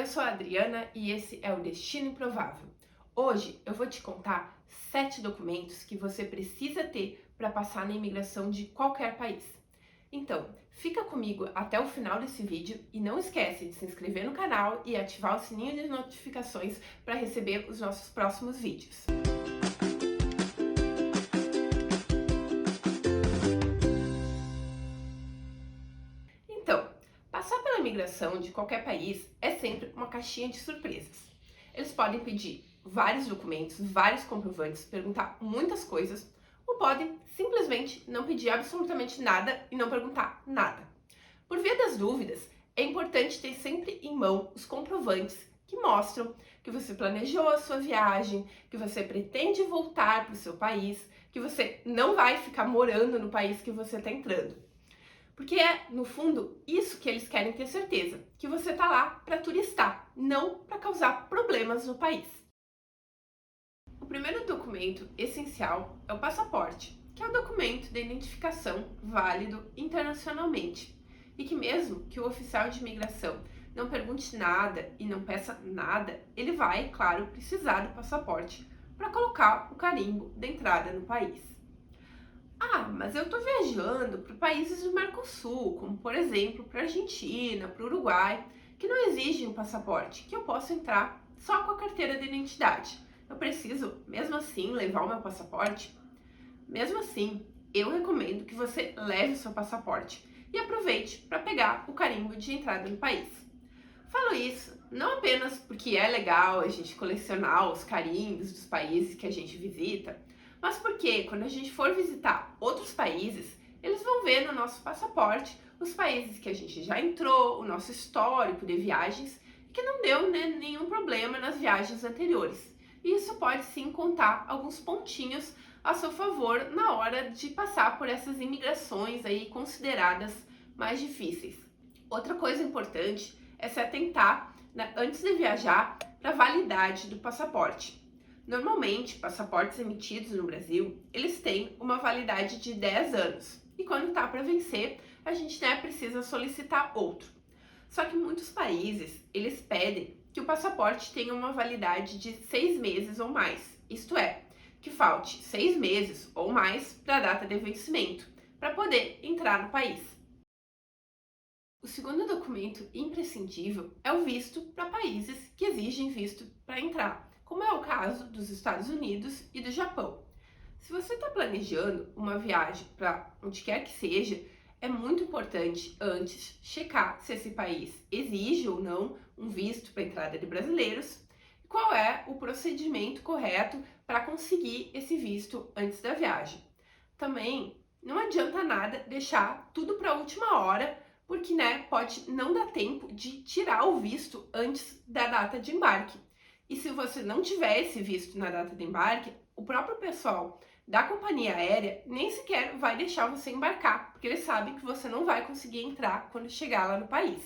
Eu sou a Adriana e esse é o Destino Improvável. Hoje eu vou te contar 7 documentos que você precisa ter para passar na imigração de qualquer país. Então, fica comigo até o final desse vídeo e não esquece de se inscrever no canal e ativar o sininho de notificações para receber os nossos próximos vídeos. Então, passar pela imigração de qualquer país é sempre uma caixinha de surpresas. Eles podem pedir vários documentos, vários comprovantes, perguntar muitas coisas, ou podem simplesmente não pedir absolutamente nada e não perguntar nada. Por via das dúvidas, é importante ter sempre em mão os comprovantes que mostram que você planejou a sua viagem, que você pretende voltar para o seu país, que você não vai ficar morando no país que você está entrando. Porque é, no fundo, isso que eles querem ter certeza, que você está lá para turistar, não para causar problemas no país. O primeiro documento essencial é o passaporte, que é o documento de identificação válido internacionalmente e que mesmo que o oficial de imigração não pergunte nada e não peça nada, ele vai, claro, precisar do passaporte para colocar o carimbo da entrada no país. Mas eu estou viajando para países do Mercosul, como por exemplo para a Argentina, para o Uruguai, que não exigem um passaporte, que eu posso entrar só com a carteira de identidade. Eu preciso, mesmo assim, levar o meu passaporte? Mesmo assim, eu recomendo que você leve o seu passaporte e aproveite para pegar o carimbo de entrada no país. Falo isso não apenas porque é legal a gente colecionar os carimbos dos países que a gente visita, mas porque quando a gente for visitar outros países, eles vão ver no nosso passaporte os países que a gente já entrou, o nosso histórico de viagens, que não deu nenhum problema nas viagens anteriores. E isso pode sim contar alguns pontinhos a seu favor na hora de passar por essas imigrações aí consideradas mais difíceis. Outra coisa importante é se atentar, antes de viajar, para a validade do passaporte. Normalmente, passaportes emitidos no Brasil, eles têm uma validade de 10 anos. E quando está para vencer, a gente precisa solicitar outro. Só que muitos países, eles pedem que o passaporte tenha uma validade de 6 meses ou mais. Isto é, que falte 6 meses ou mais para a data de vencimento, para poder entrar no país. O segundo documento imprescindível é o visto para países que exigem visto para entrar, como é o caso dos Estados Unidos e do Japão. Se você está planejando uma viagem para onde quer que seja, é muito importante antes checar se esse país exige ou não um visto para a entrada de brasileiros e qual é o procedimento correto para conseguir esse visto antes da viagem. Também não adianta nada deixar tudo para a última hora, porque pode não dar tempo de tirar o visto antes da data de embarque. E se você não tiver esse visto na data de embarque, o próprio pessoal da companhia aérea nem sequer vai deixar você embarcar, porque eles sabem que você não vai conseguir entrar quando chegar lá no país.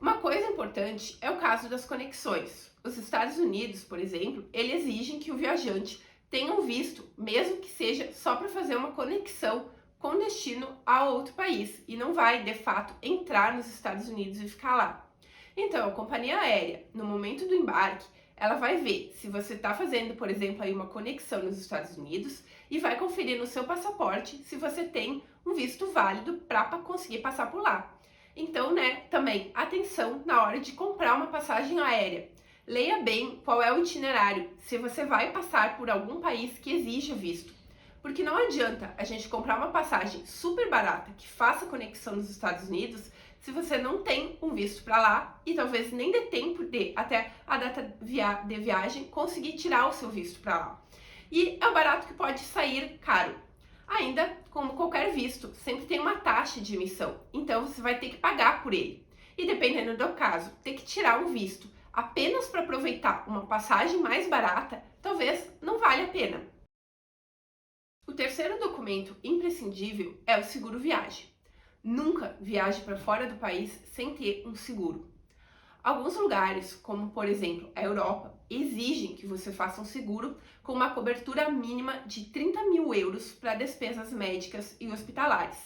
Uma coisa importante é o caso das conexões. Os Estados Unidos, por exemplo, eles exigem que o viajante tenha um visto, mesmo que seja só para fazer uma conexão com destino a outro país e não vai, de fato, entrar nos Estados Unidos e ficar lá. Então, a companhia aérea, no momento do embarque, ela vai ver se você está fazendo, por exemplo, aí uma conexão nos Estados Unidos e vai conferir no seu passaporte se você tem um visto válido para conseguir passar por lá. Então, também atenção na hora de comprar uma passagem aérea. Leia bem qual é o itinerário, se você vai passar por algum país que exija visto. Porque não adianta a gente comprar uma passagem super barata que faça conexão nos Estados Unidos se você não tem um visto para lá e talvez nem dê tempo de, até a data de viagem, conseguir tirar o seu visto para lá. E é um barato que pode sair caro. Ainda, como qualquer visto, sempre tem uma taxa de emissão, então você vai ter que pagar por ele. E dependendo do caso, ter que tirar um visto apenas para aproveitar uma passagem mais barata, talvez não valha a pena. O terceiro documento imprescindível é o seguro viagem. Nunca viaje para fora do país sem ter um seguro. Alguns lugares, como por exemplo a Europa, exigem que você faça um seguro com uma cobertura mínima de 30 mil euros para despesas médicas e hospitalares.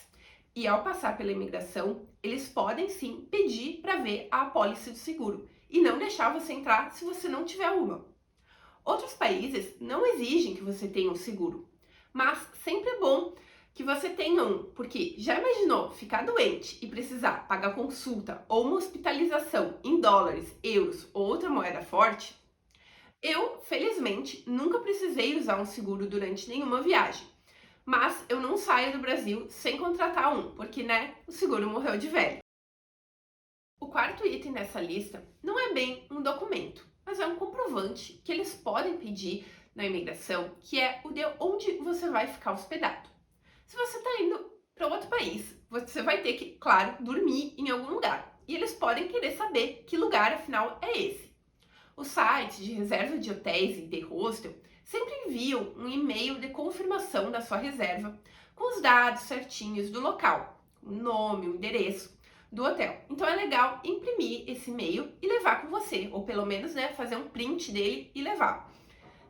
E ao passar pela imigração, eles podem sim pedir para ver a apólice do seguro. e não deixar você entrar se você não tiver uma. Outros países não exigem que você tenha um seguro, mas sempre é bom que você tenha um, porque já imaginou ficar doente e precisar pagar consulta ou uma hospitalização em dólares, euros ou outra moeda forte? Eu, felizmente, nunca precisei usar um seguro durante nenhuma viagem, mas eu não saio do Brasil sem contratar um, porque, né, o seguro morreu de velho. O quarto item dessa lista não é bem um documento, mas é um comprovante que eles podem pedir na imigração, que é o de onde você vai ficar hospedado. Se você está indo para outro país, você vai ter que, claro, dormir em algum lugar. E eles podem querer saber que lugar, afinal, é esse. Os sites de reserva de hotéis e de hostel sempre enviam um e-mail de confirmação da sua reserva com os dados certinhos do local, o nome, o endereço do hotel. Então é legal imprimir esse e-mail e levar com você, ou pelo menos, né, fazer um print dele e levar.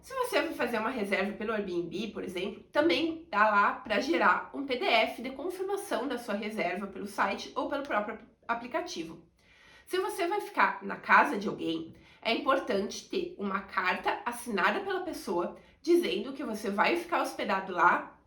Se você vai fazer uma reserva pelo Airbnb, por exemplo, também dá lá para gerar um PDF de confirmação da sua reserva pelo site ou pelo próprio aplicativo. Se você vai ficar na casa de alguém, é importante ter uma carta assinada pela pessoa dizendo que você vai ficar hospedado lá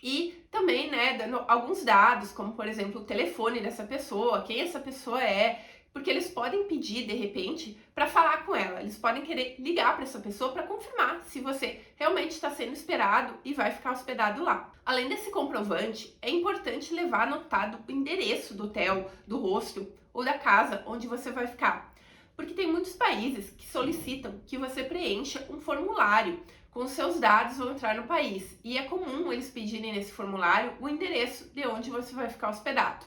e também, né, dando alguns dados, como por exemplo o telefone dessa pessoa, quem essa pessoa é, porque eles podem pedir de repente para falar com ela, eles podem querer ligar para essa pessoa para confirmar se você realmente está sendo esperado e vai ficar hospedado lá. Além desse comprovante, é importante levar anotado o endereço do hotel, do hostel ou da casa onde você vai ficar, porque tem muitos países que solicitam que você preencha um formulário com os seus dados ao entrar no país, e é comum eles pedirem nesse formulário o endereço de onde você vai ficar hospedado.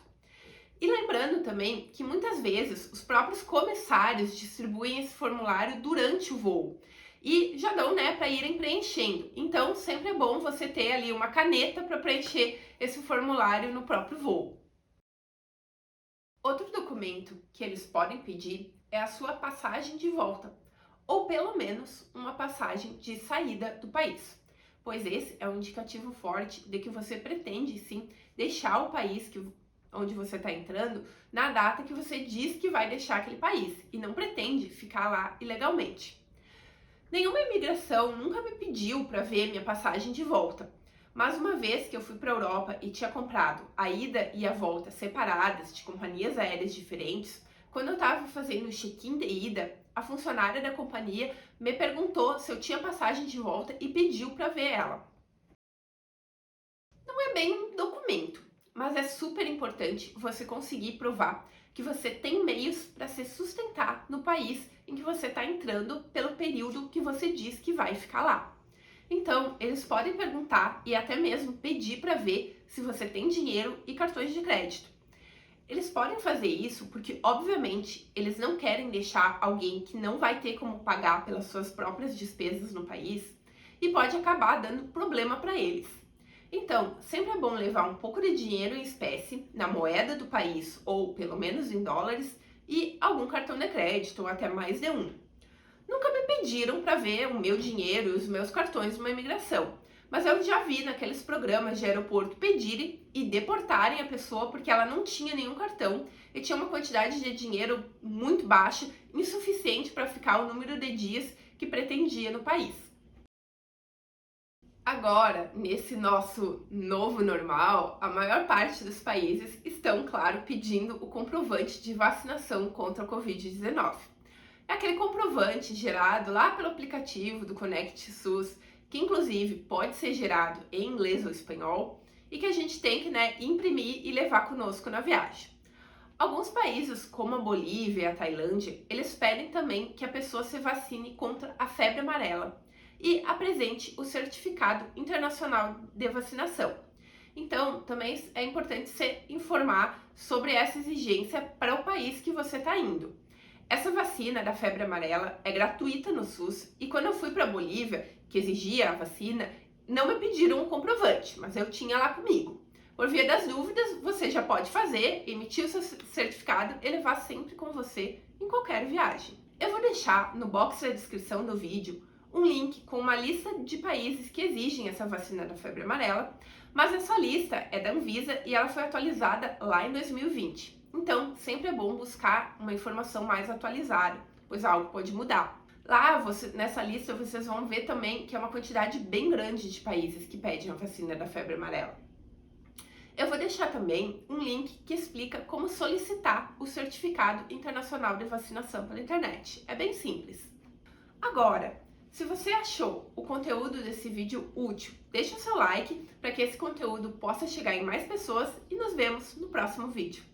E lembrando também que muitas vezes os próprios comissários distribuem esse formulário durante o voo e já dão, né, para irem preenchendo. Então sempre é bom você ter ali uma caneta para preencher esse formulário no próprio voo. Outro documento que eles podem pedir é a sua passagem de volta, ou pelo menos uma passagem de saída do país, pois esse é um indicativo forte de que você pretende sim deixar o país onde você está entrando na data que você diz que vai deixar aquele país e não pretende ficar lá ilegalmente. Nenhuma imigração nunca me pediu para ver minha passagem de volta, mas uma vez que eu fui para a Europa e tinha comprado a ida e a volta separadas de companhias aéreas diferentes, quando eu estava fazendo o check-in de ida, a funcionária da companhia me perguntou se eu tinha passagem de volta e pediu para ver ela. Não é bem um documento, mas é super importante você conseguir provar que você tem meios para se sustentar no país em que você está entrando pelo período que você diz que vai ficar lá. Então, eles podem perguntar e até mesmo pedir para ver se você tem dinheiro e cartões de crédito. Eles podem fazer isso porque, obviamente, eles não querem deixar alguém que não vai ter como pagar pelas suas próprias despesas no país e pode acabar dando problema para eles. Então, sempre é bom levar um pouco de dinheiro em espécie, na moeda do país ou pelo menos em dólares, e algum cartão de crédito ou até mais de um. Nunca me pediram para ver o meu dinheiro e os meus cartões numa imigração, mas eu já vi naqueles programas de aeroporto pedirem e deportarem a pessoa porque ela não tinha nenhum cartão e tinha uma quantidade de dinheiro muito baixa, insuficiente para ficar o número de dias que pretendia no país. Agora, nesse nosso novo normal, a maior parte dos países estão, claro, pedindo o comprovante de vacinação contra a Covid-19. É aquele comprovante gerado lá pelo aplicativo do Conect SUS, que inclusive pode ser gerado em inglês ou espanhol, e que a gente tem que, né, imprimir e levar conosco na viagem. Alguns países, como a Bolívia e a Tailândia, eles pedem também que a pessoa se vacine contra a febre amarela e apresente o certificado internacional de vacinação. Então, também é importante se informar sobre essa exigência para o país que você está indo. Essa vacina da febre amarela é gratuita no SUS e quando eu fui para a Bolívia, que exigia a vacina, não me pediram um comprovante, mas eu tinha lá comigo. Por via das dúvidas, você já pode fazer, emitir o seu certificado e levar sempre com você em qualquer viagem. Eu vou deixar no box da descrição do vídeo um link com uma lista de países que exigem essa vacina da febre amarela, mas essa lista é da Anvisa e ela foi atualizada lá em 2020. Então, sempre é bom buscar uma informação mais atualizada pois algo pode mudar. Lá, nessa lista, vocês vão ver também que é uma quantidade bem grande de países que pedem a vacina da febre amarela. Eu vou deixar também um link que explica como solicitar o certificado internacional de vacinação pela internet. É bem simples. Agora, se você achou o conteúdo desse vídeo útil, deixa o seu like para que esse conteúdo possa chegar em mais pessoas e nos vemos no próximo vídeo.